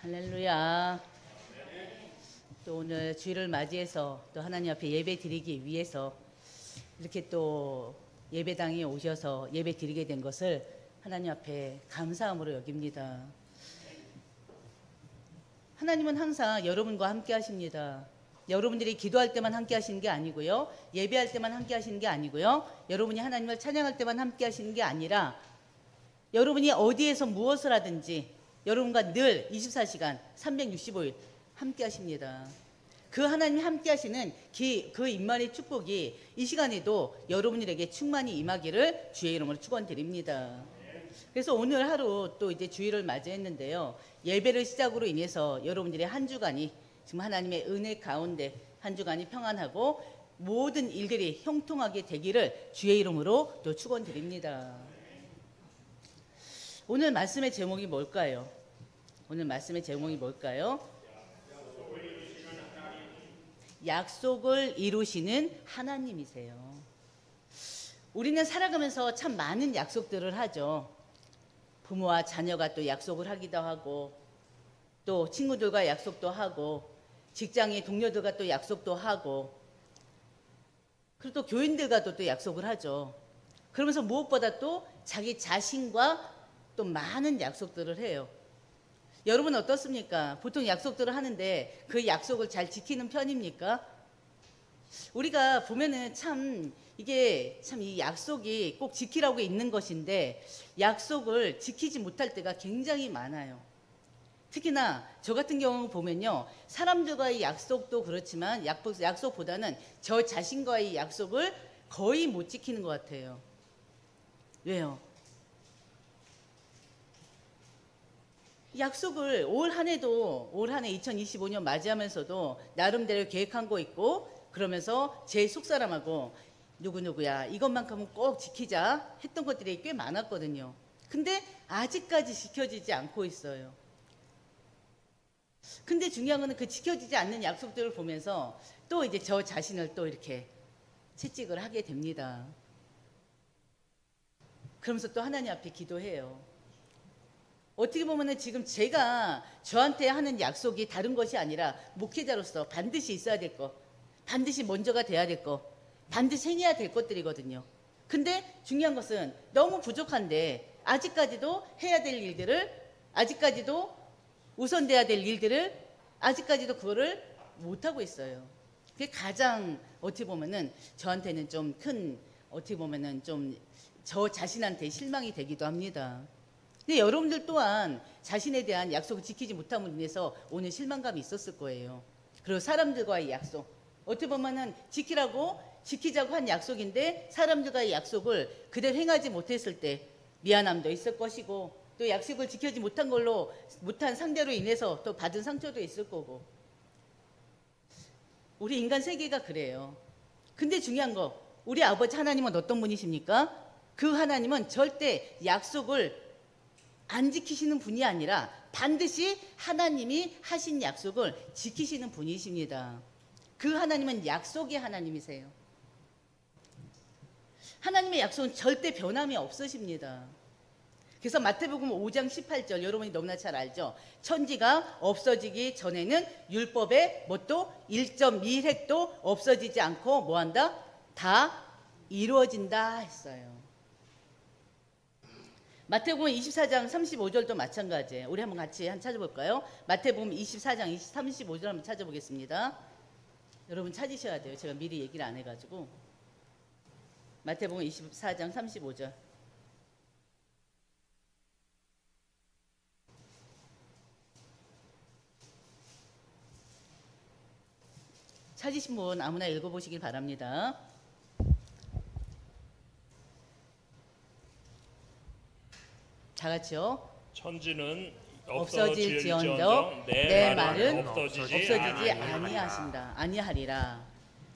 할렐루야. 또 오늘 주일을 맞이해서 또 하나님 앞에 예배 드리기 위해서 이렇게 또 예배당에 오셔서 예배 드리게 된 것을 하나님 앞에 감사함으로 여깁니다. 하나님은 항상 여러분과 함께 하십니다. 여러분들이 기도할 때만 함께 하시는 게 아니고요. 예배할 때만 함께 하시는 게 아니고요. 여러분이 하나님을 찬양할 때만 함께 하시는 게 아니라 여러분이 어디에서 무엇을 하든지 여러분과 늘 24시간 365일 함께 하십니다. 그 하나님이 함께 하시는 그 임만의 축복이 이 시간에도 여러분들에게 충만히 임하기를 주의 이름으로 축원드립니다. 그래서 오늘 하루 또 이제 주일을 맞이했는데요. 예배를 시작으로 인해서 여러분들의 한 주간이 지금 하나님의 은혜 가운데 한 주간이 평안하고 모든 일들이 형통하게 되기를 주의 이름으로 또 축원드립니다. 오늘 말씀의 제목이 뭘까요? 오늘 말씀의 제목이 뭘까요? 약속을 이루시는 하나님이세요. 우리는 살아가면서 참 많은 약속들을 하죠. 부모와 자녀가 또 약속을 하기도 하고, 또 친구들과 약속도 하고, 직장의 동료들과 또 약속도 하고, 그리고 또 교인들과도 또 약속을 하죠. 그러면서 무엇보다 또 자기 자신과 또 많은 약속들을 해요. 여러분 어떻습니까? 보통 약속들을 하는데 그 약속을 잘 지키는 편입니까? 우리가 보면은 이게 이 약속이 꼭 지키라고 있는 것인데 약속을 지키지 못할 때가 굉장히 많아요. 특히나 저 같은 경우 보면요. 사람들과의 약속도 그렇지만 약속보다는 저 자신과의 약속을 거의 못 지키는 것 같아요. 왜요? 약속을 올 한 해 2025년 맞이하면서도 나름대로 계획한 거 있고 그러면서 제 속사람하고 누구누구야 이것만큼은 꼭 지키자 했던 것들이 꽤 많았거든요. 근데 아직까지 지켜지지 않고 있어요. 근데 중요한 거는 그 지켜지지 않는 약속들을 보면서 또 이제 저 자신을 또 이렇게 채찍을 하게 됩니다. 그러면서 또 하나님 앞에 기도해요. 어떻게 보면은 지금 제가 저한테 하는 약속이 다른 것이 아니라 목회자로서 반드시 있어야 될 것, 반드시 먼저가 돼야 될 것, 반드시 행해야 될 것들이거든요. 근데 중요한 것은 너무 부족한데 아직까지도 해야 될 일들을, 아직까지도 우선돼야 될 일들을 아직까지도 그거를 못하고 있어요. 그게 가장 어떻게 보면은 저한테는 좀 큰, 어떻게 보면은 좀 저 자신한테 실망이 되기도 합니다. 근데 여러분들 또한 자신에 대한 약속을 지키지 못함으로 인해서 오늘 실망감이 있었을 거예요. 그리고 사람들과의 약속. 어떻게 보면은 지키자고 한 약속인데 사람들과의 약속을 그대로 행하지 못했을 때 미안함도 있을 것이고 또 약속을 지키지 못한 상대로 인해서 또 받은 상처도 있을 거고. 우리 인간 세계가 그래요. 근데 중요한 거, 우리 아버지 하나님은 어떤 분이십니까? 그 하나님은 절대 약속을 안 지키시는 분이 아니라 반드시 하나님이 하신 약속을 지키시는 분이십니다. 그 하나님은 약속의 하나님이세요. 하나님의 약속은 절대 변함이 없으십니다. 그래서 마태복음 5장 18절 여러분이 너무나 잘 알죠. 천지가 없어지기 전에는 율법의 뭣도 1.1획도 없어지지 않고 뭐한다? 다 이루어진다 했어요. 마태복음 24장 35절도 마찬가지예요. 우리 한번 같이 찾아볼까요? 마태복음 24장 35절 한번 찾아보겠습니다. 여러분 찾으셔야 돼요. 제가 미리 얘기를 안 해가지고. 마태복음 24장 35절. 찾으신 분 아무나 읽어보시길 바랍니다. 다 같이요. 천지는 없어질지언정 내 말은 없어지지 아니하리라.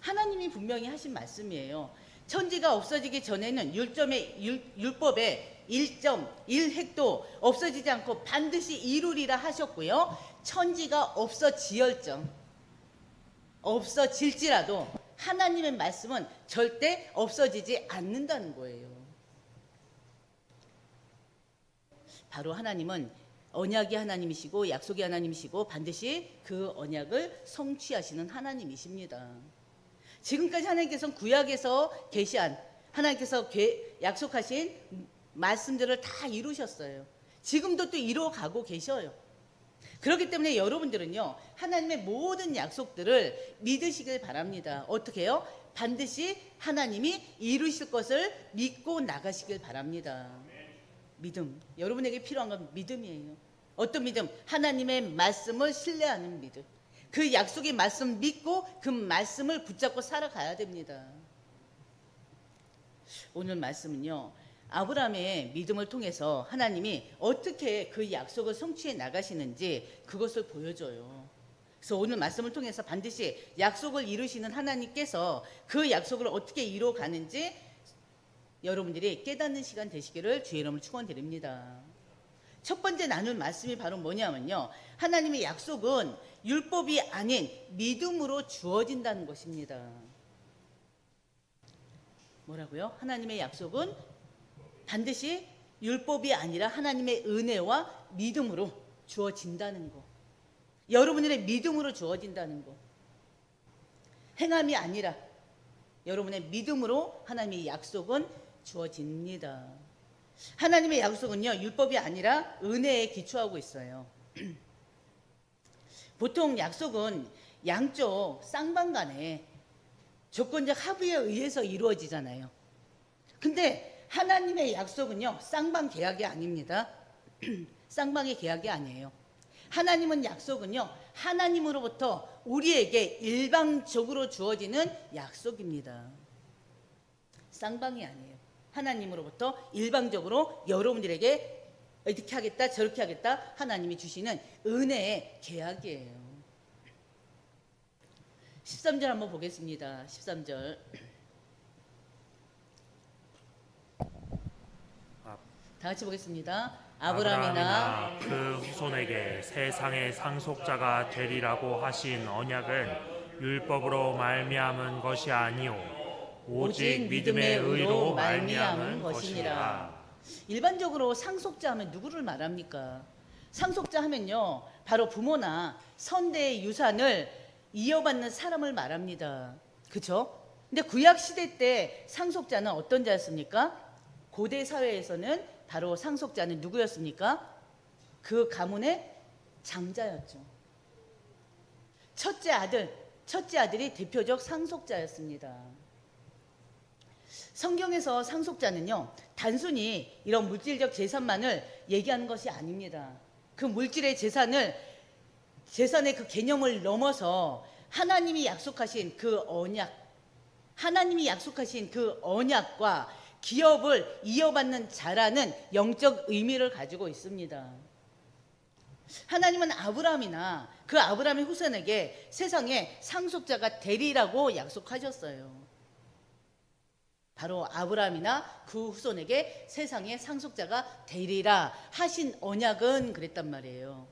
하나님이 분명히 하신 말씀이에요. 천지가 없어지기 전에는 율법의 1.1획도 없어지지 않고 반드시 이루리라 하셨고요. 천지가 없어질지라도 하나님의 말씀은 절대 없어지지 않는다는 거예요. 바로 하나님은 언약의 하나님이시고 약속의 하나님이시고 반드시 그 언약을 성취하시는 하나님이십니다. 지금까지 하나님께서는 구약에서 계시한 하나님께서 약속하신 말씀들을 다 이루셨어요. 지금도 또 이루어가고 계셔요. 그렇기 때문에 여러분들은요, 하나님의 모든 약속들을 믿으시길 바랍니다. 어떻게 해요? 반드시 하나님이 이루실 것을 믿고 나가시길 바랍니다. 믿음. 여러분에게 필요한 건 믿음이에요. 어떤 믿음? 하나님의 말씀을 신뢰하는 믿음. 그 약속의 말씀 믿고 그 말씀을 붙잡고 살아가야 됩니다. 오늘 말씀은요, 아브라함의 믿음을 통해서 하나님이 어떻게 그 약속을 성취해 나가시는지 그것을 보여줘요. 그래서 오늘 말씀을 통해서 반드시 약속을 이루시는 하나님께서 그 약속을 어떻게 이루어가는지 여러분들이 깨닫는 시간 되시기를 주의 이름으로 축원드립니다. 첫 번째 나눌 말씀이 바로 뭐냐면요, 하나님의 약속은 율법이 아닌 믿음으로 주어진다는 것입니다. 뭐라고요? 하나님의 약속은 반드시 율법이 아니라 하나님의 은혜와 믿음으로 주어진다는 거. 여러분의 믿음으로 주어진다는 거. 행함이 아니라 여러분의 믿음으로 하나님의 약속은 주어집니다. 하나님의 약속은요, 율법이 아니라 은혜에 기초하고 있어요. 보통 약속은 양쪽 쌍방 간에 조건적 합의에 의해서 이루어지잖아요. 근데 하나님의 약속은요, 쌍방 계약이 아닙니다. 쌍방의 계약이 아니에요. 하나님은 약속은요, 하나님으로부터 우리에게 일방적으로 주어지는 약속입니다. 쌍방이 아니에요. 하나님으로부터 일방적으로 여러분들에게 이렇게 하겠다 저렇게 하겠다 하나님이 주시는 은혜의 계약이에요. 13절 한번 보겠습니다. 13절 다 같이 보겠습니다. 아브라함이나 그 후손에게 세상의 상속자가 되리라고 하신 언약은 율법으로 말미암은 것이 아니오 오직 믿음의 의로 말미암은 것이니라. 일반적으로 상속자 하면 누구를 말합니까? 상속자 하면요, 바로 부모나 선대의 유산을 이어받는 사람을 말합니다. 그렇죠? 근데 구약 시대 때 상속자는 어떤 자였습니까? 고대 사회에서는 바로 상속자는 누구였습니까? 그 가문의 장자였죠. 첫째 아들이 대표적 상속자였습니다. 성경에서 상속자는요, 단순히 이런 물질적 재산만을 얘기하는 것이 아닙니다. 그 물질의 재산의 그 개념을 넘어서 하나님이 약속하신 그 언약과 기업을 이어받는 자라는 영적 의미를 가지고 있습니다. 하나님은 아브라함이나 그 아브라함의 후손에게 세상에 상속자가 되리라고 약속하셨어요. 바로 아브라함이나 그 후손에게 세상에 상속자가 되리라 하신 언약은 그랬단 말이에요.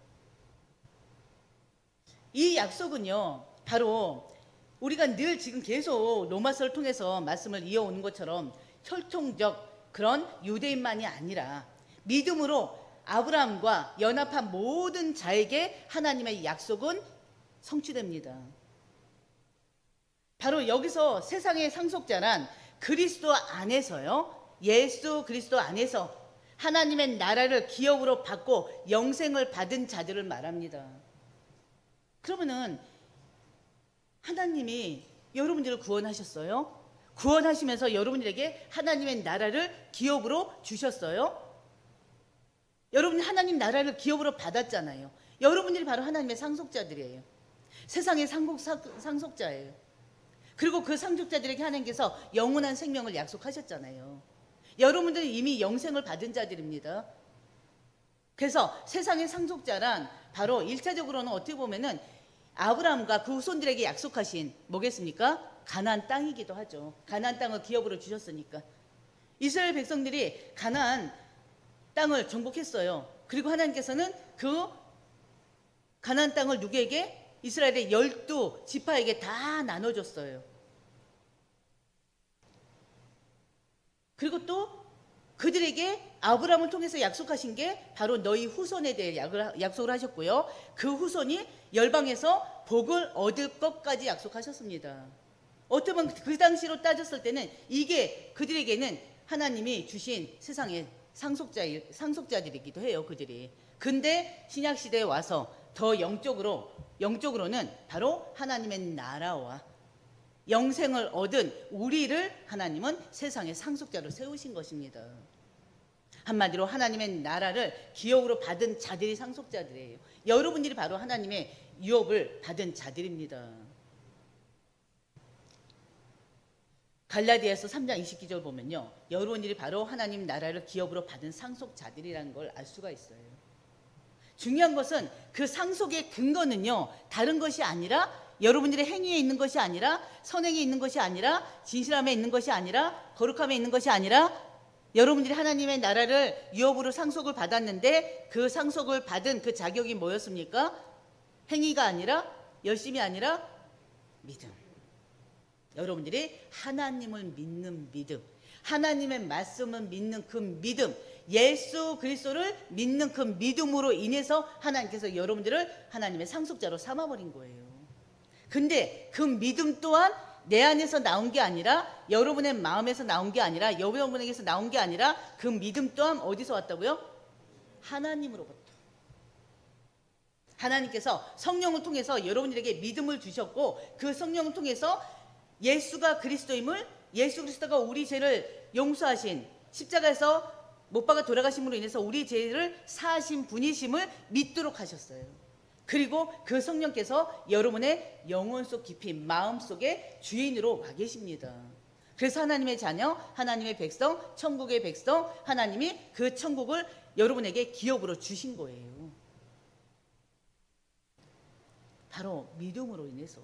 이 약속은요, 바로 우리가 늘 지금 계속 로마서를 통해서 말씀을 이어오는 것처럼 혈통적 그런 유대인만이 아니라 믿음으로 아브라함과 연합한 모든 자에게 하나님의 약속은 성취됩니다. 바로 여기서 세상의 상속자란 그리스도 안에서요, 예수 그리스도 안에서 하나님의 나라를 기업으로 받고 영생을 받은 자들을 말합니다. 그러면은 하나님이 여러분들을 구원하셨어요? 구원하시면서 여러분들에게 하나님의 나라를 기업으로 주셨어요? 여러분이 하나님 나라를 기업으로 받았잖아요. 여러분들이 바로 하나님의 상속자들이에요. 세상의 상속자예요. 그리고 그 상속자들에게 하나님께서 영원한 생명을 약속하셨잖아요. 여러분들은 이미 영생을 받은 자들입니다. 그래서 세상의 상속자란 바로 1차적으로는 어떻게 보면은 아브라함과 그 후손들에게 약속하신 뭐겠습니까? 가나안 땅이기도 하죠. 가나안 땅을 기업으로 주셨으니까. 이스라엘 백성들이 가나안 땅을 정복했어요. 그리고 하나님께서는 그 가나안 땅을 누구에게? 이스라엘의 12지파에게 다 나눠줬어요. 그리고 또 그들에게 아브라함을 통해서 약속하신 게 바로 너희 후손에 대해 약속을 하셨고요. 그 후손이 열방에서 복을 얻을 것까지 약속하셨습니다. 어떻게 보면 그 당시로 따졌을 때는 이게 그들에게는 하나님이 주신 세상의 상속자들이기도 해요. 그들이. 근데 신약시대에 와서 더 영적으로는 바로 하나님의 나라와 영생을 얻은 우리를 하나님은 세상의 상속자로 세우신 것입니다. 한마디로 하나님의 나라를 기업으로 받은 자들이 상속자들이에요. 여러분들이 바로 하나님의 유업을 받은 자들입니다. 갈라디아서 3장 20기절 보면요, 여러분들이 바로 하나님 나라를 기업으로 받은 상속자들이라는 걸 알 수가 있어요. 중요한 것은 그 상속의 근거는요, 다른 것이 아니라 여러분들의 행위에 있는 것이 아니라 선행에 있는 것이 아니라 진실함에 있는 것이 아니라 거룩함에 있는 것이 아니라 여러분들이 하나님의 나라를 유업으로 상속을 받았는데 그 상속을 받은 그 자격이 뭐였습니까? 행위가 아니라 열심이 아니라 믿음. 여러분들이 하나님을 믿는 믿음, 하나님의 말씀을 믿는 그 믿음, 예수 그리스도를 믿는 그 믿음으로 인해서 하나님께서 여러분들을 하나님의 상속자로 삼아버린 거예요. 근데 그 믿음 또한 내 안에서 나온 게 아니라 여러분의 마음에서 나온 게 아니라 여러분에게서 나온 게 아니라 그 믿음 또한 어디서 왔다고요? 하나님으로부터. 하나님께서 성령을 통해서 여러분들에게 믿음을 주셨고 그 성령을 통해서 예수가 그리스도임을, 예수 그리스도가 우리 죄를 용서하신 십자가에서 못 박아 돌아가심으로 인해서 우리 죄를 사하신 분이심을 믿도록 하셨어요. 그리고 그 성령께서 여러분의 영혼 속 깊이 마음 속에 주인으로 와 계십니다. 그래서 하나님의 자녀, 하나님의 백성, 천국의 백성, 하나님이 그 천국을 여러분에게 기업으로 주신 거예요. 바로 믿음으로 인해서.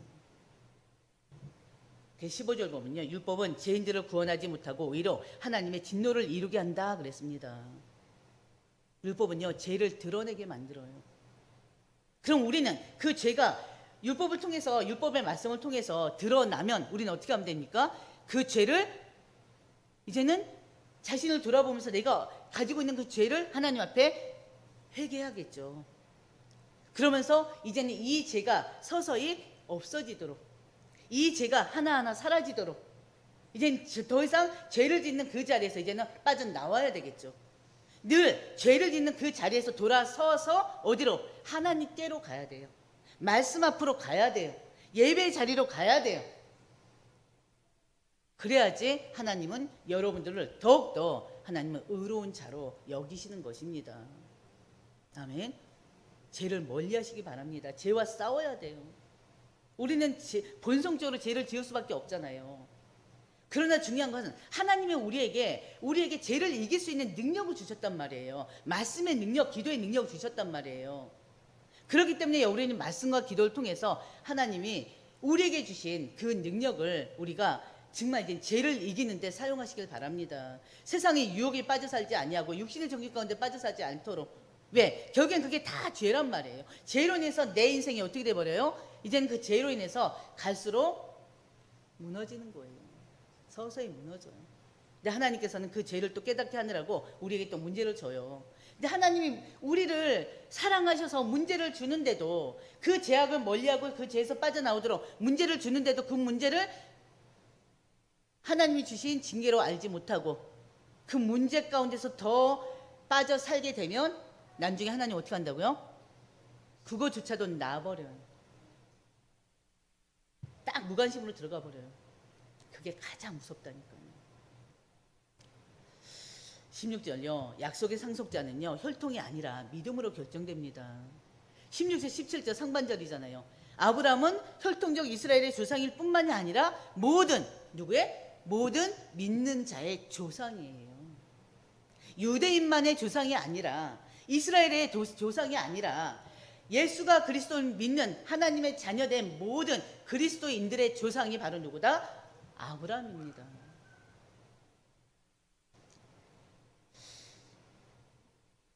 15절 보면요, 율법은 죄인들을 구원하지 못하고 오히려 하나님의 진노를 이루게 한다 그랬습니다. 율법은요, 죄를 드러내게 만들어요. 그럼 우리는 그 죄가 율법을 통해서, 율법의 말씀을 통해서 드러나면 우리는 어떻게 하면 됩니까? 그 죄를 이제는 자신을 돌아보면서 내가 가지고 있는 그 죄를 하나님 앞에 회개하겠죠. 그러면서 이제는 이 죄가 서서히 없어지도록, 이 죄가 하나하나 사라지도록, 이제는 더 이상 죄를 짓는 그 자리에서 이제는 빠져나와야 되겠죠. 늘 죄를 짓는 그 자리에서 돌아서서 어디로? 하나님께로 가야 돼요. 말씀 앞으로 가야 돼요. 예배의 자리로 가야 돼요. 그래야지 하나님은 여러분들을 더욱더 하나님은 의로운 자로 여기시는 것입니다. 아멘. 죄를 멀리 하시기 바랍니다. 죄와 싸워야 돼요. 우리는 본성적으로 죄를 지을 수밖에 없잖아요. 그러나 중요한 것은 하나님이 우리에게 죄를 이길 수 있는 능력을 주셨단 말이에요. 말씀의 능력, 기도의 능력을 주셨단 말이에요. 그렇기 때문에 우리는 말씀과 기도를 통해서 하나님이 우리에게 주신 그 능력을 우리가 정말 이제 죄를 이기는 데 사용하시길 바랍니다. 세상의 유혹에 빠져 살지 아니하고 육신의 정욕 가운데 빠져 살지 않도록. 왜? 결국엔 그게 다 죄란 말이에요. 죄로 인해서 내 인생이 어떻게 돼버려요? 이제는 그 죄로 인해서 갈수록 무너지는 거예요. 서서히 무너져요. 근데 하나님께서는 그 죄를 또 깨닫게 하느라고 우리에게 또 문제를 줘요. 근데 하나님이 우리를 사랑하셔서 문제를 주는데도 그 죄악을 멀리하고 그 죄에서 빠져나오도록 문제를 주는데도 그 문제를 하나님이 주신 징계로 알지 못하고 그 문제 가운데서 더 빠져 살게 되면 나중에 하나님 어떻게 한다고요? 그거조차도 놔버려요. 딱 무관심으로 들어가 버려요. 그게 가장 무섭다니까요. 16절요. 약속의 상속자는요, 혈통이 아니라 믿음으로 결정됩니다. 16절, 17절 상반절이잖아요. 아브라함은 혈통적 이스라엘의 조상일 뿐만이 아니라 누구의? 모든 믿는 자의 조상이에요. 유대인만의 조상이 아니라, 이스라엘의 조상이 아니라 예수가 그리스도를 믿는 하나님의 자녀된 모든 그리스도인들의 조상이 바로 누구다? 아브라함입니다.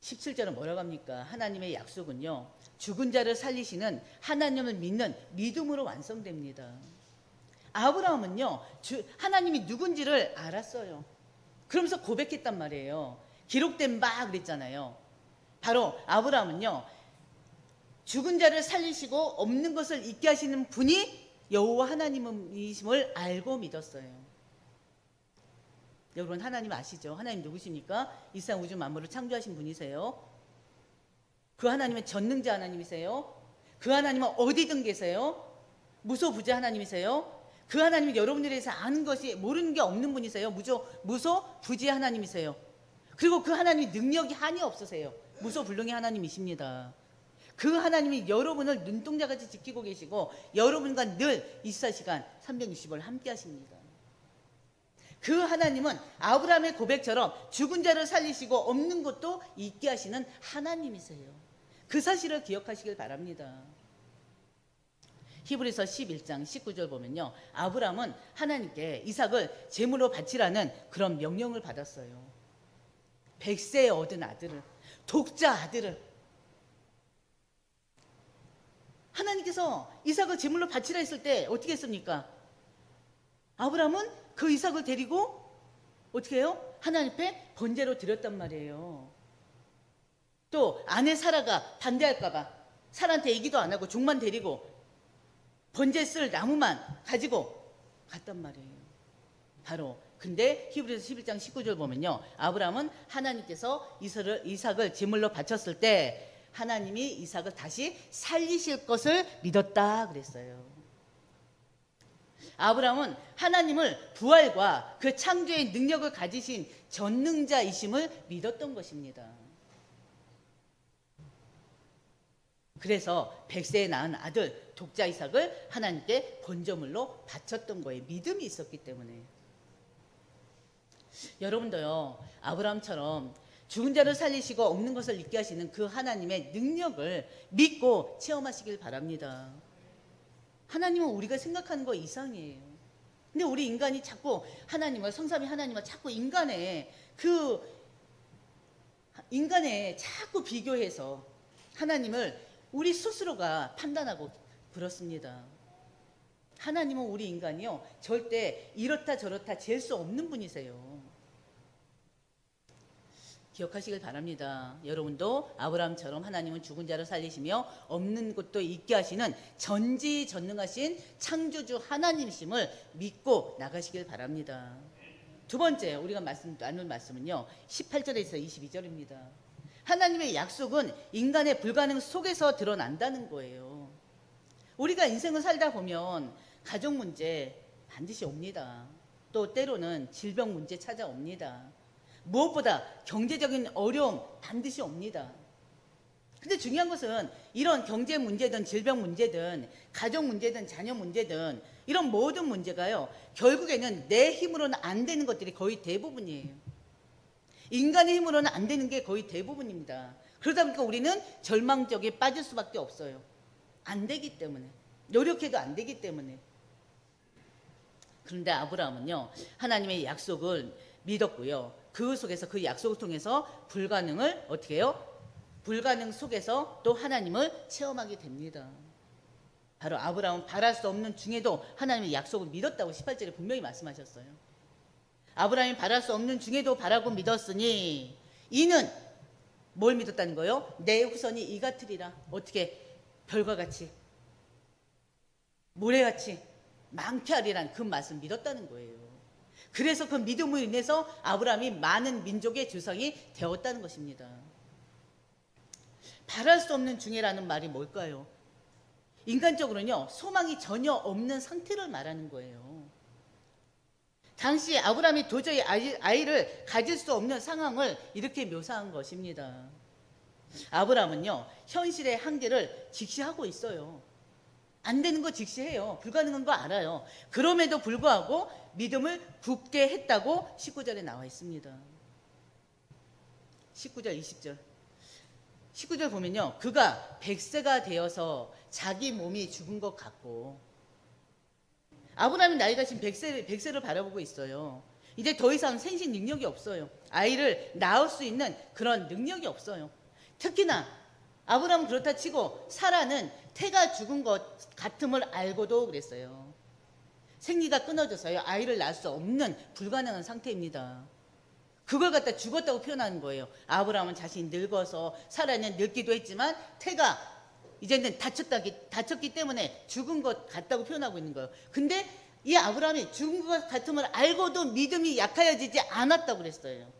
17절은 뭐라고 합니까? 하나님의 약속은요, 죽은 자를 살리시는 하나님을 믿는 믿음으로 완성됩니다. 아브라함은요, 하나님이 누군지를 알았어요. 그러면서 고백했단 말이에요. 기록된 바 그랬잖아요. 바로 아브라함은요, 죽은 자를 살리시고 없는 것을 있게 하시는 분이 여호와 하나님이심을 알고 믿었어요. 여러분, 하나님 아시죠? 하나님 누구십니까? 이 세상 우주 만물을 창조하신 분이세요. 그 하나님은 전능자 하나님이세요. 그 하나님은 어디든 계세요. 무소부재 하나님이세요. 그 하나님은 여러분들에 대해서 아는 것이, 모르는 게 없는 분이세요. 무소부재 하나님이세요. 그리고 그 하나님이 능력이 한이 없으세요. 무소불능의 하나님이십니다. 그 하나님이 여러분을 눈동자같이 지키고 계시고 여러분과 늘 24시간 360을 함께 하십니다. 그 하나님은 아브라함의 고백처럼 죽은 자를 살리시고 없는 것도 있게 하시는 하나님이세요. 그 사실을 기억하시길 바랍니다. 히브리서 11장 19절 보면요, 아브라함은 하나님께 이삭을 제물로 바치라는 그런 명령을 받았어요. 100세에 얻은 아들을, 독자 아들을, 하나님께서 이삭을 제물로 바치라 했을 때 어떻게 했습니까? 아브라함은 그 이삭을 데리고 어떻게 해요? 하나님 앞에 번제로 드렸단 말이에요. 또 아내 사라가 반대할까봐 사라한테 얘기도 안 하고 종만 데리고 번제 쓸 나무만 가지고 갔단 말이에요. 바로 근데 히브리서 11장 19절 보면요, 아브라함은 하나님께서 이삭을 제물로 바쳤을 때 하나님이 이삭을 다시 살리실 것을 믿었다 그랬어요. 아브라함은 하나님을 부활과 그 창조의 능력을 가지신 전능자이심을 믿었던 것입니다. 그래서 100세에 낳은 아들 독자 이삭을 하나님께 번제물로 바쳤던 거예요. 믿음이 있었기 때문에. 여러분도요, 아브라함처럼 죽은 자를 살리시고 없는 것을 있게 하시는 그 하나님의 능력을 믿고 체험하시길 바랍니다. 하나님은 우리가 생각하는 거 이상이에요. 근데 우리 인간이 자꾸 하나님을, 성삼위 하나님을 자꾸 인간에 자꾸 비교해서 하나님을 우리 스스로가 판단하고 그렇습니다. 하나님은 우리 인간이요, 절대 이렇다 저렇다 잴 수 없는 분이세요. 기억하시길 바랍니다. 여러분도 아브라함처럼 하나님은 죽은 자를 살리시며 없는 것도 있게 하시는 전지전능하신 창조주 하나님이심을 믿고 나가시길 바랍니다. 두 번째 우리가 나눌 말씀은요, 18절에서 22절입니다. 하나님의 약속은 인간의 불가능 속에서 드러난다는 거예요. 우리가 인생을 살다 보면 가족 문제 반드시 옵니다. 또 때로는 질병 문제 찾아옵니다. 무엇보다 경제적인 어려움 반드시 옵니다. 근데 중요한 것은 이런 경제 문제든 질병 문제든 가족 문제든 자녀 문제든 이런 모든 문제가요, 결국에는 내 힘으로는 안 되는 것들이 거의 대부분이에요. 인간의 힘으로는 안 되는 게 거의 대부분입니다. 그러다 보니까 우리는 절망적에 빠질 수밖에 없어요. 안 되기 때문에, 노력해도 안 되기 때문에. 그런데 아브라함은요, 하나님의 약속을 믿었고요, 그 속에서, 그 약속을 통해서 불가능을 어떻게 해요? 불가능 속에서 또 하나님을 체험하게 됩니다. 바로 아브라함은 바랄 수 없는 중에도 하나님의 약속을 믿었다고 18절에 분명히 말씀하셨어요. 아브라함이 바랄 수 없는 중에도 바라고 믿었으니 이는 뭘 믿었다는 거예요? 내 후손이 이 같으리라. 어떻게? 별과 같이, 모래같이 많게 하리란 그 말씀 믿었다는 거예요. 그래서 그 믿음으로 인해서 아브라함이 많은 민족의 조상이 되었다는 것입니다. 바랄 수 없는 중에라는 말이 뭘까요? 인간적으로는요, 소망이 전혀 없는 상태를 말하는 거예요. 당시 아브라함이 도저히 아이를 가질 수 없는 상황을 이렇게 묘사한 것입니다. 아브라함은요, 현실의 한계를 직시하고 있어요. 안 되는 거 직시해요. 불가능한 거 알아요. 그럼에도 불구하고 믿음을 굳게 했다고 19절에 나와 있습니다. 19절, 20절. 19절 보면요, 그가 100세가 되어서 자기 몸이 죽은 것 같고, 아브라함이 나이가 지금 100세를 바라보고 있어요. 이제 더 이상 생식 능력이 없어요. 아이를 낳을 수 있는 그런 능력이 없어요. 특히나 아브라함은 그렇다 치고 사라는 태가 죽은 것 같음을 알고도 그랬어요. 생리가 끊어져서요, 아이를 낳을 수 없는 불가능한 상태입니다. 그걸 갖다 죽었다고 표현하는 거예요. 아브라함은 자신이 늙어서 살아는 늙기도 했지만 태가 이제는 다쳤기 때문에 죽은 것 같다고 표현하고 있는 거예요. 근데 이 아브라함이 죽은 것 같음을 알고도 믿음이 약하여지지 않았다고 그랬어요.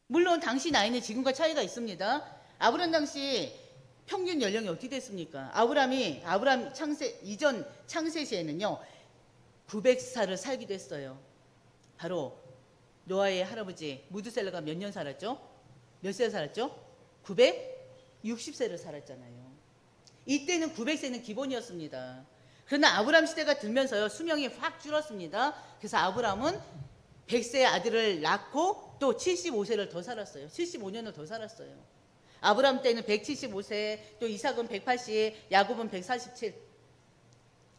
물론 당시 나이는 지금과 차이가 있습니다. 아브라함 당시 평균 연령이 어떻게 됐습니까? 아브라함 이전 창세 시에는요 900살을 살기도 했어요. 바로 노아의 할아버지 무드셀라가 몇 년 살았죠? 몇 세 살았죠? 960세를 살았잖아요. 이때는 900세는 기본이었습니다. 그러나 아브라함 시대가 들면서요 수명이 확 줄었습니다. 그래서 아브라함은 100세의 아들을 낳고 또 75세를 더 살았어요. 75년을 더 살았어요. 아브라함 때는 175세, 또 이삭은 180, 야곱은 147.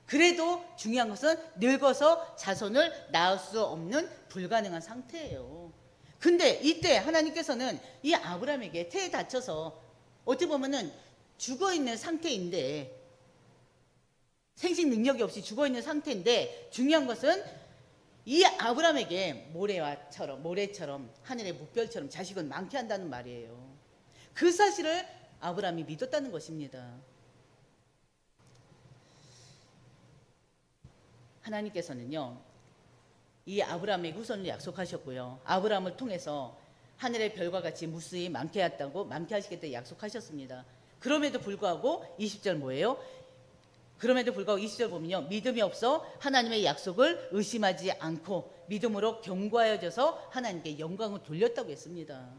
그래도 중요한 것은 늙어서 자손을 낳을 수 없는 불가능한 상태예요. 근데 이때 하나님께서는 이 아브라함에게 태에 다쳐서 어떻게 보면은 죽어있는 상태인데, 생식 능력이 없이 죽어있는 상태인데, 중요한 것은 이 아브라함에게 모래처럼 하늘의 묵별처럼 자식을 많게 한다는 말이에요. 그 사실을 아브라함이 믿었다는 것입니다. 하나님께서는요 이 아브라함의 후손을 약속하셨고요, 아브라함을 통해서 하늘의 별과 같이 무수히 많게 하시겠다고 약속하셨습니다. 그럼에도 불구하고 20절 뭐예요? 그럼에도 불구하고 20절 보면요, 믿음이 없어 하나님의 약속을 의심하지 않고 믿음으로 견고하여져서 하나님께 영광을 돌렸다고 했습니다.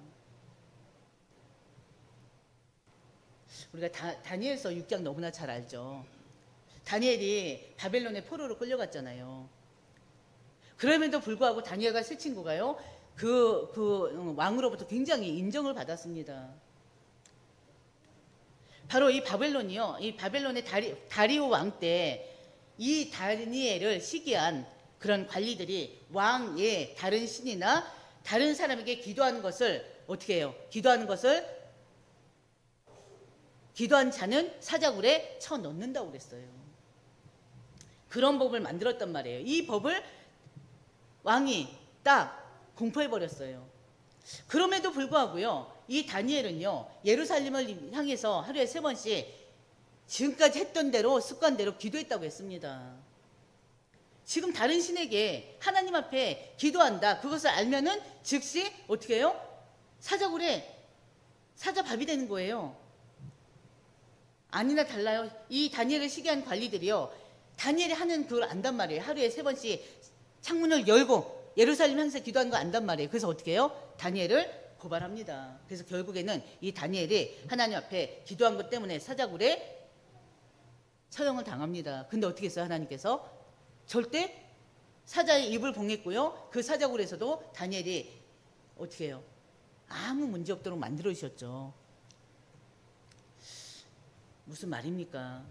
우리가 다니엘서 6장 너무나 잘 알죠. 다니엘이 바벨론의 포로로 끌려갔잖아요. 그럼에도 불구하고 다니엘과 세 친구가요 그 왕으로부터 굉장히 인정을 받았습니다. 바로 이 바벨론이요, 이 바벨론의 다리오 왕 때 이 다니엘을 시기한 그런 관리들이 왕의 다른 신이나 다른 사람에게 기도하는 것을 어떻게 해요? 기도한 자는 사자굴에 쳐 넣는다고 그랬어요. 그런 법을 만들었단 말이에요. 이 법을 왕이 딱 공포해버렸어요. 그럼에도 불구하고요, 이 다니엘은요 예루살렘을 향해서 하루에 3번씩 지금까지 했던 대로 습관대로 기도했다고 했습니다. 지금 다른 신에게 하나님 앞에 기도한다, 그것을 알면은 즉시 어떻게 해요? 사자굴에 사자밥이 되는 거예요. 아니나 달라요. 이 다니엘을 시기한 관리들이요 다니엘이 하는 그걸 안단 말이에요. 하루에 3번씩 창문을 열고 예루살렘 향해서 기도하는 거 안단 말이에요. 그래서 어떻게 해요? 다니엘을 고발합니다. 그래서 결국에는 이 다니엘이 하나님 앞에 기도한 것 때문에 사자굴에 처형을 당합니다. 근데 어떻게 했어요? 하나님께서 절대 사자의 입을 봉했고요, 그 사자굴에서도 다니엘이 어떻게 해요? 아무 문제 없도록 만들어 주셨죠. 무슨 말입니까?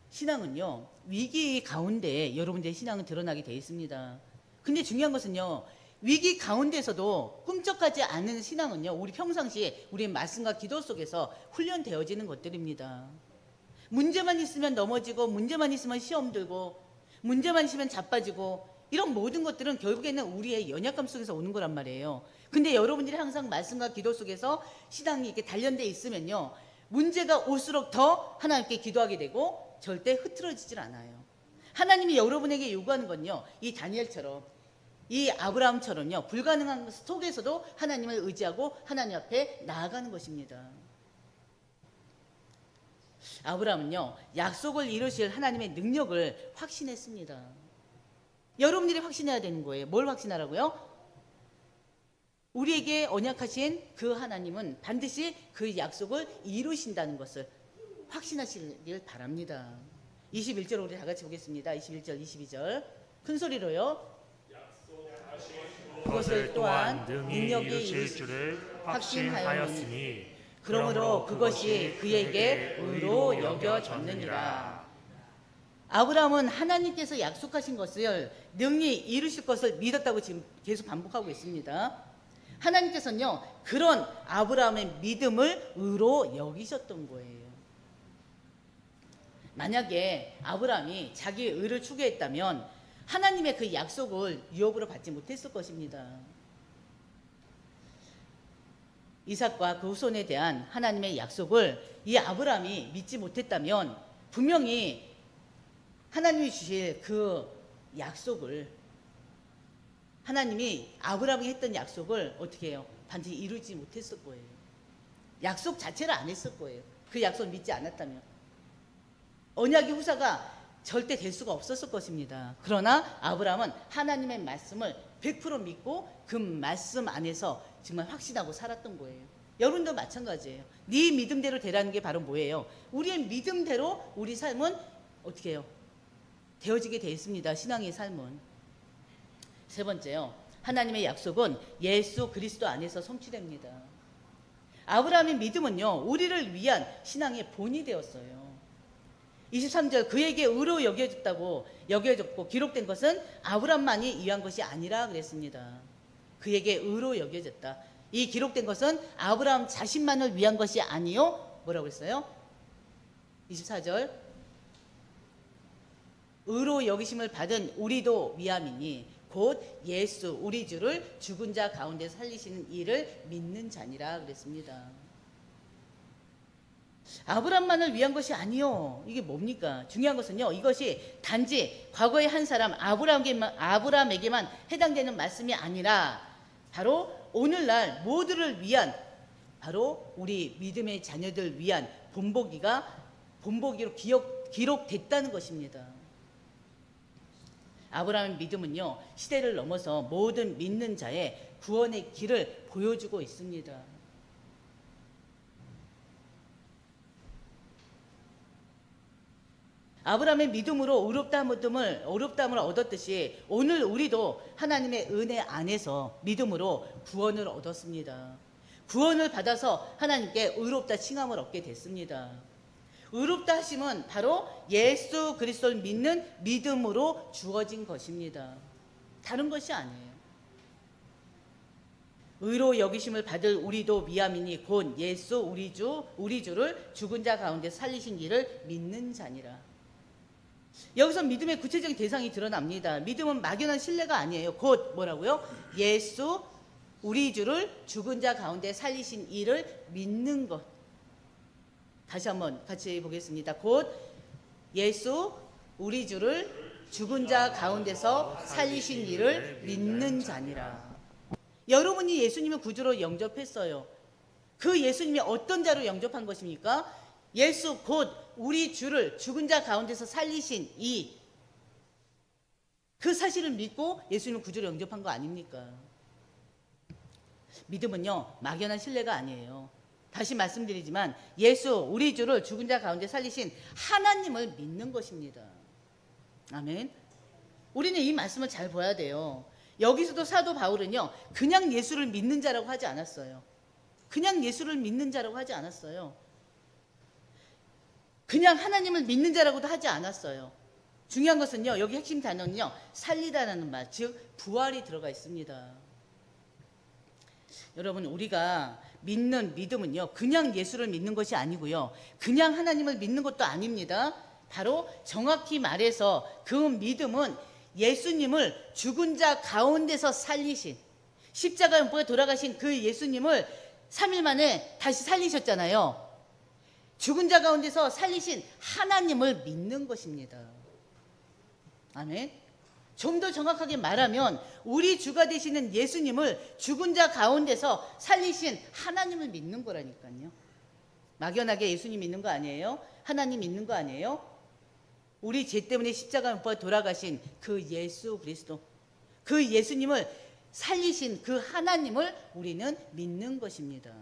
신앙은요 위기 가운데 여러분들의 신앙은 드러나게 되어 있습니다. 근데 중요한 것은요, 위기 가운데서도 꿈쩍하지 않는 신앙은요 우리 평상시에 우리의 말씀과 기도 속에서 훈련되어지는 것들입니다. 문제만 있으면 넘어지고, 문제만 있으면 시험 들고, 문제만 있으면 자빠지고, 이런 모든 것들은 결국에는 우리의 연약감 속에서 오는 거란 말이에요. 근데 여러분들이 항상 말씀과 기도 속에서 신앙이 이렇게 단련되어 있으면요 문제가 올수록 더 하나님께 기도하게 되고 절대 흐트러지질 않아요. 하나님이 여러분에게 요구하는 건요, 이 다니엘처럼, 이 아브라함처럼요 불가능한 속에서도 하나님을 의지하고 하나님 앞에 나아가는 것입니다. 아브라함은요 약속을 이루실 하나님의 능력을 확신했습니다. 여러분들이 확신해야 되는 거예요. 뭘 확신하라고요? 우리에게 언약하신 그 하나님은 반드시 그 약속을 이루신다는 것을 확신하시길 바랍니다. 21절 우리 다 같이 보겠습니다. 21절 22절 큰 소리로요. 그것을 또한 능력이 이루실 줄을 확신하였으니 그러므로 그것이 그에게 의로 여겨졌느니라. 아브라함은 하나님께서 약속하신 것을 능히 이루실 것을 믿었다고 지금 계속 반복하고 있습니다. 하나님께서는요 그런 아브라함의 믿음을 의로 여기셨던 거예요. 만약에 아브라함이 자기의 의를 추구했다면 하나님의 그 약속을 유업으로 받지 못했을 것입니다. 이삭과 그 후손에 대한 하나님의 약속을 이 아브라함이 믿지 못했다면 분명히 하나님이 주실 그 약속을, 하나님이 아브라함에게 했던 약속을 어떻게 해요? 반드시 이루지 못했을 거예요. 약속 자체를 안 했을 거예요. 그 약속을 믿지 않았다면. 언약의 후사가 절대 될 수가 없었을 것입니다. 그러나 아브라함은 하나님의 말씀을 100% 믿고 그 말씀 안에서 정말 확신하고 살았던 거예요. 여러분도 마찬가지예요. 네 믿음대로 되라는 게 바로 뭐예요? 우리의 믿음대로 우리 삶은 어떻게 해요? 되어지게 되어 있습니다. 신앙의 삶은. 세 번째요. 하나님의 약속은 예수 그리스도 안에서 성취됩니다. 아브라함의 믿음은요, 우리를 위한 신앙의 본이 되었어요. 23절, 그에게 의로 여겨졌고 기록된 것은 아브라함만이 위한 것이 아니라 그랬습니다. 그에게 의로 여겨졌다. 이 기록된 것은 아브라함 자신만을 위한 것이 아니요. 뭐라고 했어요? 24절, 의로 여기심을 받은 우리도 위함이니 곧 예수 우리 주를 죽은 자 가운데 살리시는 이를 믿는 자니라 그랬습니다. 아브라함만을 위한 것이 아니요. 이게 뭡니까? 중요한 것은요, 이것이 단지 과거의 한 사람 아브라함에게만 해당되는 말씀이 아니라 바로 오늘날 모두를 위한, 바로 우리 믿음의 자녀들 위한 본보기로 기록됐다는 것입니다. 아브라함의 믿음은요, 시대를 넘어서 모든 믿는 자의 구원의 길을 보여주고 있습니다. 아브라함의 믿음으로 의롭다함을 얻었듯이 오늘 우리도 하나님의 은혜 안에서 믿음으로 구원을 얻었습니다. 구원을 받아서 하나님께 의롭다 칭함을 얻게 됐습니다. 의롭다 하심은 바로 예수 그리스도를 믿는 믿음으로 주어진 것입니다. 다른 것이 아니에요. 의로 여기심을 받을 우리도 미함이니 곧 예수 우리 주를 죽은 자 가운데 살리신 이를 믿는 자니라. 여기서 믿음의 구체적인 대상이 드러납니다. 믿음은 막연한 신뢰가 아니에요. 곧 뭐라고요? 예수 우리 주를 죽은 자 가운데 살리신 이를 믿는 것. 다시 한번 같이 보겠습니다. 곧 예수 우리 주를 죽은 자 가운데서 살리신 이를 믿는 자니라. 여러분이 예수님을 구주로 영접했어요. 그 예수님이 어떤 자로 영접한 것입니까? 예수 곧 우리 주를 죽은 자 가운데서 살리신 그 사실을 믿고 예수님을 구주로 영접한 거 아닙니까? 믿음은요, 막연한 신뢰가 아니에요. 다시 말씀드리지만 예수 우리 주를 죽은 자 가운데 살리신 하나님을 믿는 것입니다. 아멘. 우리는 이 말씀을 잘 봐야 돼요. 여기서도 사도 바울은요, 그냥 예수를 믿는 자라고 하지 않았어요. 그냥 예수를 믿는 자라고 하지 않았어요. 그냥 하나님을 믿는 자라고도 하지 않았어요. 중요한 것은요, 여기 핵심 단어는요, 살리다라는 말, 즉 부활이 들어가 있습니다. 여러분, 우리가 믿는 믿음은요, 그냥 예수를 믿는 것이 아니고요, 그냥 하나님을 믿는 것도 아닙니다. 바로 정확히 말해서 그 믿음은 예수님을 죽은 자 가운데서 살리신, 십자가에 못 박혀 돌아가신 그 예수님을 3일 만에 다시 살리셨잖아요. 죽은 자 가운데서 살리신 하나님을 믿는 것입니다. 아멘. 좀 더 정확하게 말하면 우리 주가 되시는 예수님을 죽은 자 가운데서 살리신 하나님을 믿는 거라니까요. 막연하게 예수님 믿는 거 아니에요? 하나님 믿는 거 아니에요? 우리 죄 때문에 십자가에 못 박혀 돌아가신 그 예수 그리스도, 그 예수님을 살리신 그 하나님을 우리는 믿는 것입니다.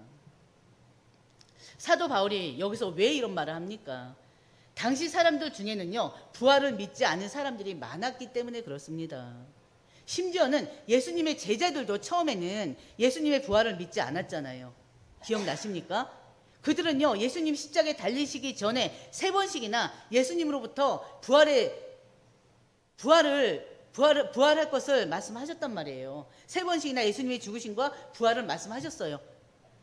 사도 바울이 여기서 왜 이런 말을 합니까? 당시 사람들 중에는요, 부활을 믿지 않은 사람들이 많았기 때문에 그렇습니다. 심지어는 예수님의 제자들도 처음에는 예수님의 부활을 믿지 않았잖아요. 기억나십니까? 그들은요, 예수님 십자가에 달리시기 전에 3번씩이나 예수님으로부터 부활할 것을 말씀하셨단 말이에요. 3번씩이나 예수님의 죽으심과 부활을 말씀하셨어요.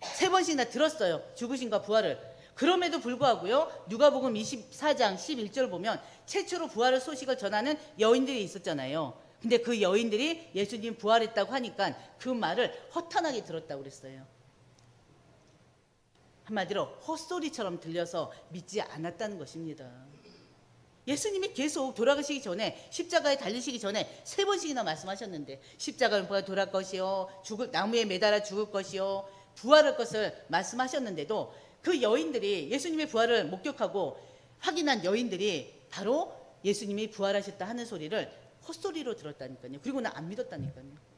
3번씩이나 들었어요. 죽으심과 부활을. 그럼에도 불구하고요, 누가복음 24장 11절 보면 최초로 부활의 소식을 전하는 여인들이 있었잖아요. 근데 그 여인들이 예수님 부활했다고 하니까 그 말을 허탄하게 들었다고 그랬어요. 한마디로 헛소리처럼 들려서 믿지 않았다는 것입니다. 예수님이 계속 돌아가시기 전에, 십자가에 달리시기 전에 3번씩이나 말씀하셨는데, 십자가는 돌아갈 것이요, 나무에 매달아 죽을 것이요, 부활할 것을 말씀하셨는데도 그 여인들이, 예수님의 부활을 목격하고 확인한 여인들이 바로 예수님이 부활하셨다 하는 소리를 헛소리로 들었다니까요. 그리고는 안 믿었다니까요.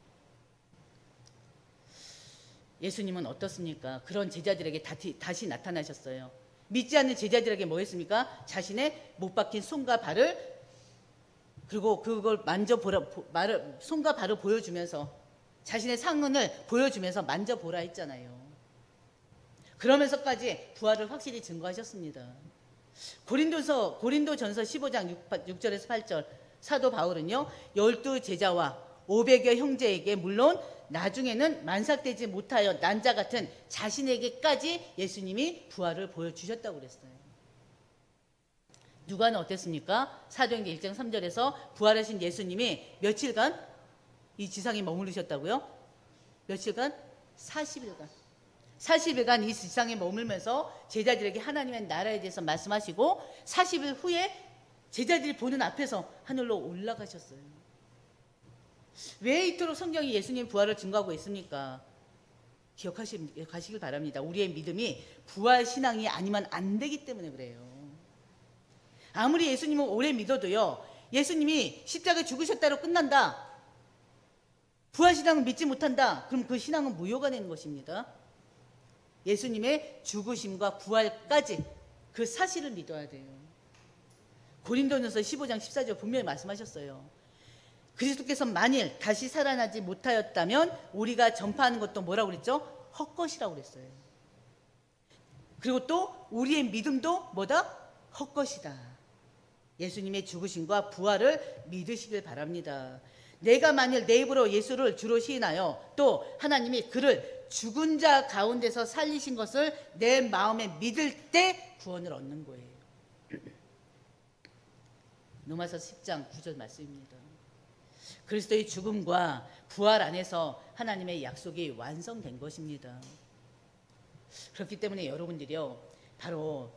예수님은 어떻습니까? 그런 제자들에게 다시 나타나셨어요. 믿지 않는 제자들에게 뭐 했습니까? 자신의 못 박힌 손과 발을, 그리고 그걸 손과 발을 보여주면서, 자신의 상흔을 보여주면서 만져보라 했잖아요. 그러면서까지 부활을 확실히 증거하셨습니다. 고린도전서 15장 6절에서 8절, 사도 바울은요, 12 제자와 500여 형제에게, 물론 나중에는 만삭되지 못하여 난자 같은 자신에게까지 예수님이 부활을 보여주셨다고 그랬어요. 누가는 어땠습니까? 사도행전 1장 3절에서 부활하신 예수님이 며칠간 이 지상에 머무르셨다고요? 며칠간? 40일간. 40일간 이 지상에 머물면서 제자들에게 하나님의 나라에 대해서 말씀하시고 40일 후에 제자들이 보는 앞에서 하늘로 올라가셨어요. 왜 이토록 성경이 예수님 부활을 증거하고 있습니까? 기억하시길 바랍니다. 우리의 믿음이 부활 신앙이 아니면 안 되기 때문에 그래요. 아무리 예수님을 오래 믿어도요, 예수님이 십자가에 죽으셨다로 끝난다, 부활 신앙을 믿지 못한다, 그럼 그 신앙은 무효가 되는 것입니다. 예수님의 죽으심과 부활까지 그 사실을 믿어야 돼요. 고린도전서 15장 14절 분명히 말씀하셨어요. 그리스도께서 만일 다시 살아나지 못하였다면 우리가 전파하는 것도 뭐라고 그랬죠? 헛것이라고 그랬어요. 그리고 또 우리의 믿음도 뭐다? 헛것이다. 예수님의 죽으심과 부활을 믿으시길 바랍니다. 내가 만일 내 입으로 예수를 주로 시인하여 또 하나님이 그를 죽은 자 가운데서 살리신 것을 내 마음에 믿을 때 구원을 얻는 거예요. 로마서 10장 9절 말씀입니다. 그리스도의 죽음과 부활 안에서 하나님의 약속이 완성된 것입니다. 그렇기 때문에 여러분들이요, 바로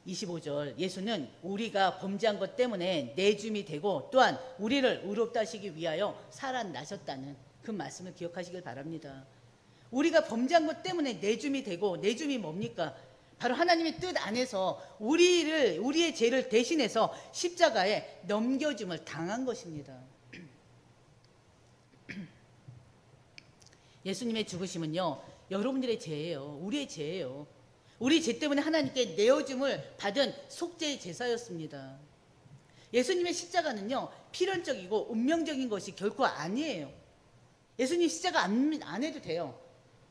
25절, 예수는 우리가 범죄한 것 때문에 내줌이 되고 또한 우리를 의롭다 하시기 위하여 살아나셨다는 그 말씀을 기억하시길 바랍니다. 우리가 범죄한 것 때문에 내줌이 되고, 내줌이 뭡니까? 바로 하나님의 뜻 안에서 우리의 죄를 대신해서 십자가에 넘겨줌을 당한 것입니다. 예수님의 죽으심은요, 여러분들의 죄예요. 우리의 죄예요. 우리 죄 때문에 하나님께 내어줌을 받은 속죄의 제사였습니다. 예수님의 십자가는요, 필연적이고 운명적인 것이 결코 아니에요. 예수님 십자가 안 해도 돼요.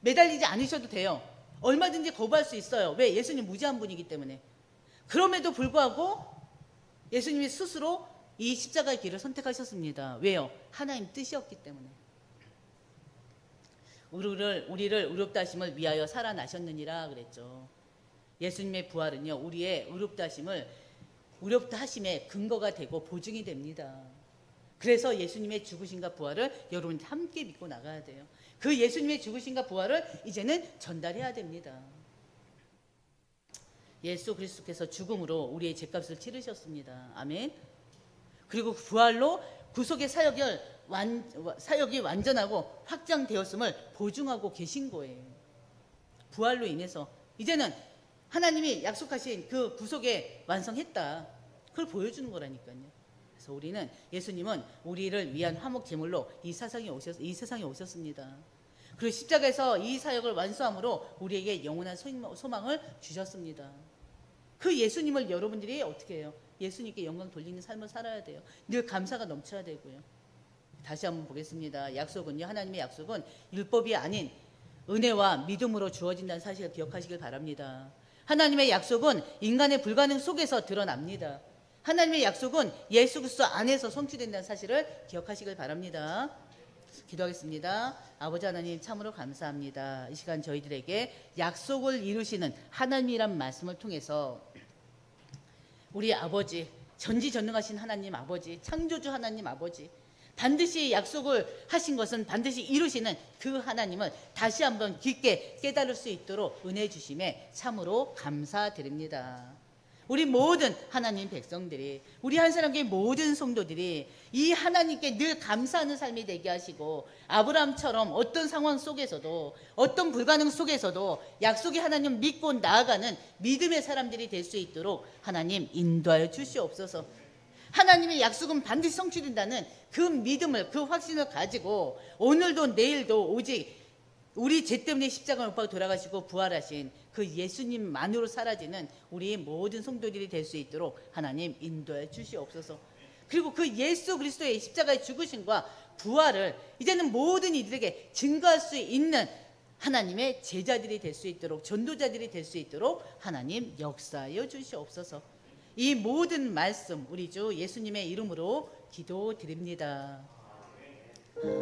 매달리지 않으셔도 돼요. 얼마든지 거부할 수 있어요. 왜? 예수님 무지한 분이기 때문에. 그럼에도 불구하고 예수님이 스스로 이 십자가의 길을 선택하셨습니다. 왜요? 하나님 뜻이었기 때문에. 우리를 의롭다 하심을 위하여 살아나셨느니라 그랬죠. 예수님의 부활은요, 우리의 의롭다 하심의 근거가 되고 보증이 됩니다. 그래서 예수님의 죽으심과 부활을 여러분 함께 믿고 나가야 돼요. 그 예수님의 죽으심과 부활을 이제는 전달해야 됩니다. 예수 그리스도께서 죽음으로 우리의 죄값을 치르셨습니다. 아멘. 그리고 부활로 구속의 사역이 완전하고 확장되었음을 보증하고 계신 거예요. 부활로 인해서 이제는 하나님이 약속하신 그 구속에 완성했다, 그걸 보여주는 거라니까요. 그래서 예수님은 우리를 위한 화목 제물로 이 세상에 오셨습니다. 그리고 십자가에서 이 사역을 완수함으로 우리에게 영원한 소망을 주셨습니다. 그 예수님을 여러분들이 어떻게 해요? 예수님께 영광 돌리는 삶을 살아야 돼요. 늘 감사가 넘쳐야 되고요. 다시 한번 보겠습니다. 약속은요, 하나님의 약속은 율법이 아닌 은혜와 믿음으로 주어진다는 사실을 기억하시길 바랍니다. 하나님의 약속은 인간의 불가능 속에서 드러납니다. 하나님의 약속은 예수 그리스도 안에서 성취된다는 사실을 기억하시길 바랍니다. 기도하겠습니다. 아버지 하나님 참으로 감사합니다. 이 시간 저희들에게 약속을 이루시는 하나님이란 말씀을 통해서 우리 아버지, 전지전능하신 하나님 아버지, 창조주 하나님 아버지, 반드시 약속을 하신 것은 반드시 이루시는 그 하나님을 다시 한번 깊게 깨달을 수 있도록 은혜 주심에 참으로 감사드립니다. 우리 모든 하나님 백성들이, 우리 한사람교회 모든 성도들이 이 하나님께 늘 감사하는 삶이 되게 하시고, 아브라함처럼 어떤 상황 속에서도, 어떤 불가능 속에서도 약속의 하나님 믿고 나아가는 믿음의 사람들이 될 수 있도록 하나님 인도하여 주시옵소서. 하나님의 약속은 반드시 성취된다는 그 믿음을, 그 확신을 가지고 오늘도 내일도 오직 우리 죄 때문에 십자가 못 박아 돌아가시고 부활하신 그 예수님만으로 사라지는 우리 모든 성도들이 될 수 있도록 하나님 인도해 주시옵소서. 그리고 그 예수 그리스도의 십자가의 죽으심과 부활을 이제는 모든 이들에게 증거할 수 있는 하나님의 제자들이 될 수 있도록, 전도자들이 될 수 있도록 하나님 역사하여 주시옵소서. 이 모든 말씀 우리 주 예수님의 이름으로 기도드립니다.